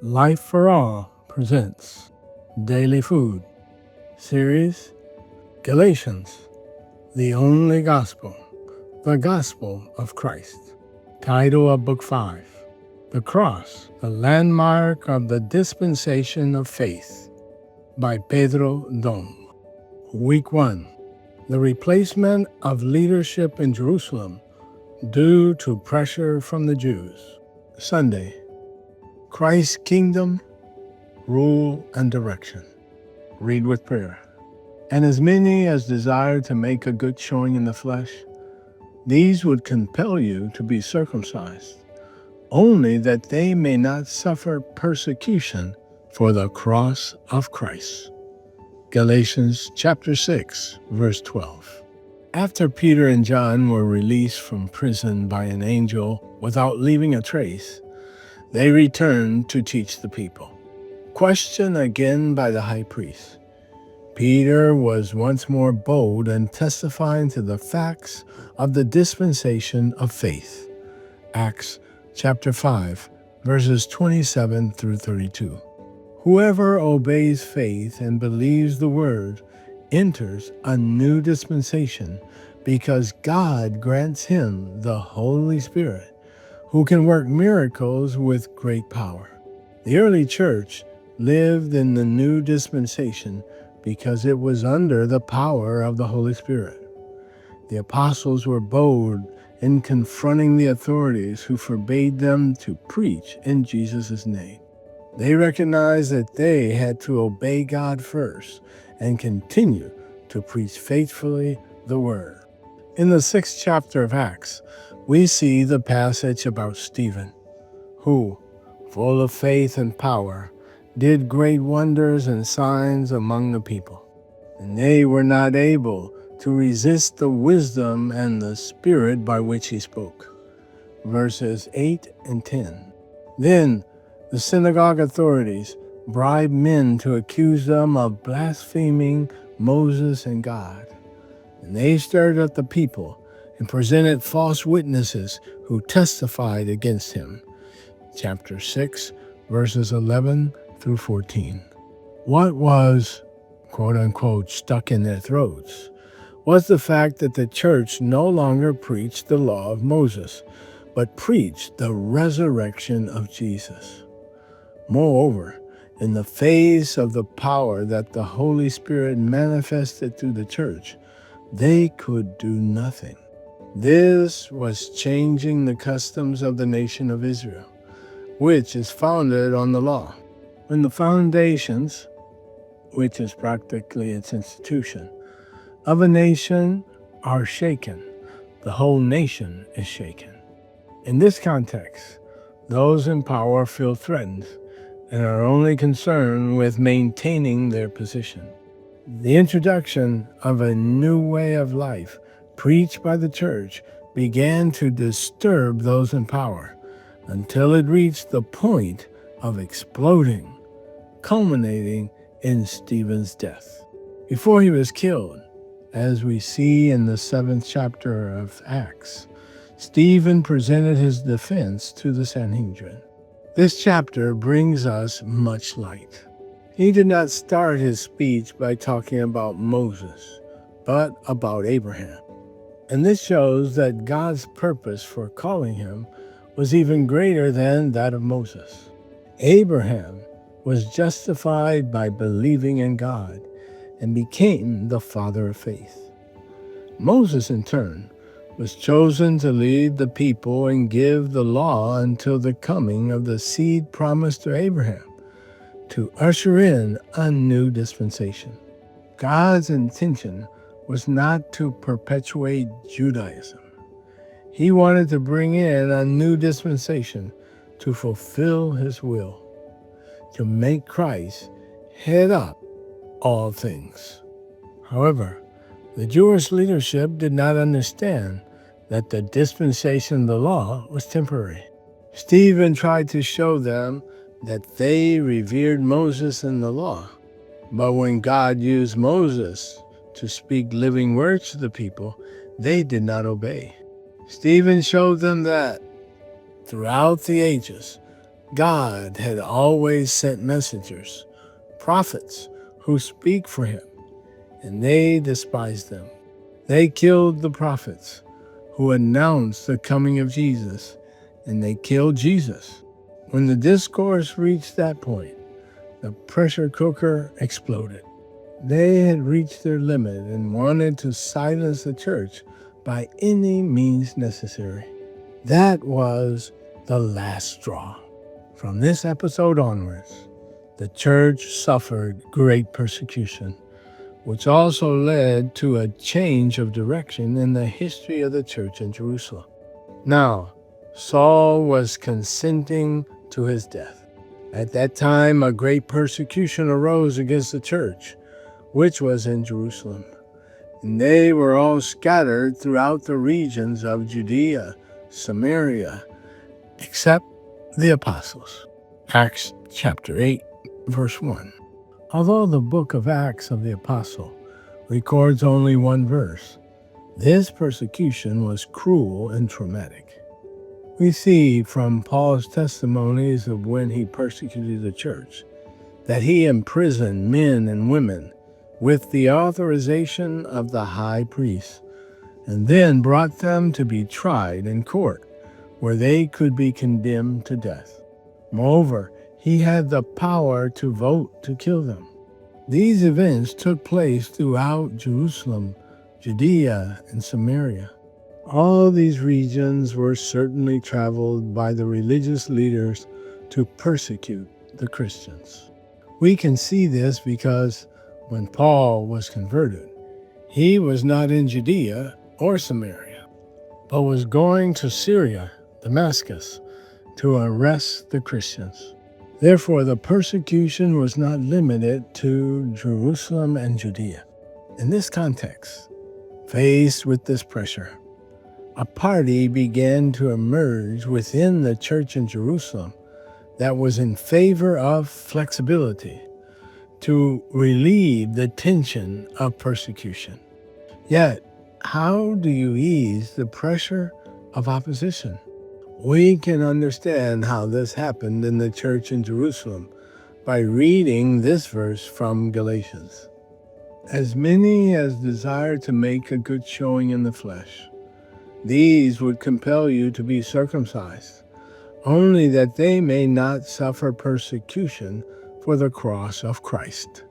Life for All presents Daily Food Series Galatians, the Only Gospel, the Gospel of Christ. Title of Book 5, The Cross, the Landmark of the Dispensation of Faith, by Pedro. Week 1, the replacement of leadership in Jerusalem due to pressure from the Jews. Sunday, Christ's kingdom, rule, and direction. Read with prayer. And as many as desire to make a good showing in the flesh, these would compel you to be circumcised, only that they may not suffer persecution for the cross of Christ. Galatians chapter 6, verse 12. After Peter and John were released from prison by an angel without leaving a trace, they returned to teach the people. Questioned again by the high priest, Peter was once more bold in testifying to the facts of the dispensation of faith. Acts chapter 5, verses 27 through 32. Whoever obeys faith and believes the word enters a new dispensation because God grants him the Holy Spirit, who can work miracles with great power. The early church lived in the new dispensation because it was under the power of the Holy Spirit. The apostles were bold in confronting the authorities who forbade them to preach in Jesus' name. They recognized that they had to obey God first and continue to preach faithfully the word. In the 6th chapter of Acts, we see the passage about Stephen, who, full of faith and power, did great wonders and signs among the people, and they were not able to resist the wisdom and the spirit by which he spoke. Verses 8 and 10. Then the synagogue authorities bribed men to accuse them of blaspheming Moses and God, and they stirred up the people and presented false witnesses who testified against him. Chapter 6, verses 11 through 14. What was, quote-unquote, stuck in their throats was the fact that the church no longer preached the law of Moses, but preached the resurrection of Jesus. Moreover, in the face of the power that the Holy Spirit manifested through the church, they could do nothing. This was changing the customs of the nation of Israel, which is founded on the law. When the foundations, which is practically its institution, of a nation are shaken, the whole nation is shaken. In this context, those in power feel threatened and are only concerned with maintaining their position. The introduction of a new way of life preached by the church began to disturb those in power until it reached the point of exploding, culminating in Stephen's death. Before he was killed, as we see in the 7th chapter of Acts, Stephen presented his defense to the Sanhedrin. This chapter brings us much light. He did not start his speech by talking about Moses, but about Abraham. And this shows that God's purpose for calling him was even greater than that of Moses. Abraham was justified by believing in God and became the father of faith. Moses, in turn, was chosen to lead the people and give the law until the coming of the seed promised to Abraham, to usher in a new dispensation. God's intention was not to perpetuate Judaism. He wanted to bring in a new dispensation to fulfill his will, to make Christ head up all things. However, the Jewish leadership did not understand that the dispensation of the law was temporary. Stephen tried to show them that they revered Moses and the law, but when God used Moses to speak living words to the people, they did not obey. Stephen showed them that throughout the ages, God had always sent messengers, prophets, who speak for him, and they despised them. They killed the prophets who announced the coming of Jesus, and they killed Jesus. When the discourse reached that point, the pressure cooker exploded. They had reached their limit and wanted to silence the church by any means necessary. That was the last straw. From this episode onwards, the church suffered great persecution, which also led to a change of direction in the history of the church in Jerusalem. Now, Saul was consenting to his death. At that time, a great persecution arose against the church, which was in Jerusalem. And they were all scattered throughout the regions of Judea, Samaria, except the apostles. Acts chapter 8, verse 1. Although the book of Acts of the Apostle records only one verse, this persecution was cruel and traumatic. We see from Paul's testimonies of when he persecuted the church that he imprisoned men and women with the authorization of the high priest, and then brought them to be tried in court, where they could be condemned to death. Moreover, he had the power to vote to kill them. These events took place throughout Jerusalem, Judea, and Samaria. All these regions were certainly traveled by the religious leaders to persecute the Christians. We can see this because when Paul was converted, he was not in Judea or Samaria, but was going to Syria, Damascus, to arrest the Christians. Therefore, the persecution was not limited to Jerusalem and Judea. In this context, faced with this pressure, a party began to emerge within the church in Jerusalem that was in favor of flexibility to relieve the tension of persecution. Yet, how do you ease the pressure of opposition? We can understand how this happened in the church in Jerusalem by reading this verse from Galatians. As many as desire to make a good showing in the flesh, these would compel you to be circumcised, only that they may not suffer persecution for the cross of Christ.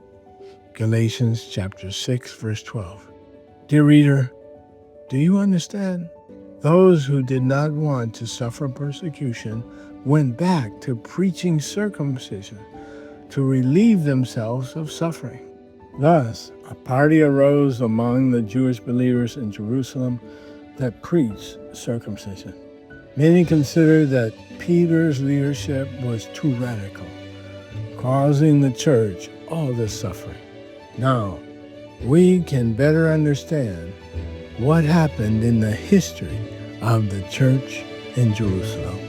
Galatians chapter 6, verse 12. Dear reader, do you understand? Those who did not want to suffer persecution went back to preaching circumcision to relieve themselves of suffering. Thus, a party arose among the Jewish believers in Jerusalem that preached circumcision. Many considered that Peter's leadership was too radical, causing the church all this suffering. Now, we can better understand what happened in the history of the church in Jerusalem.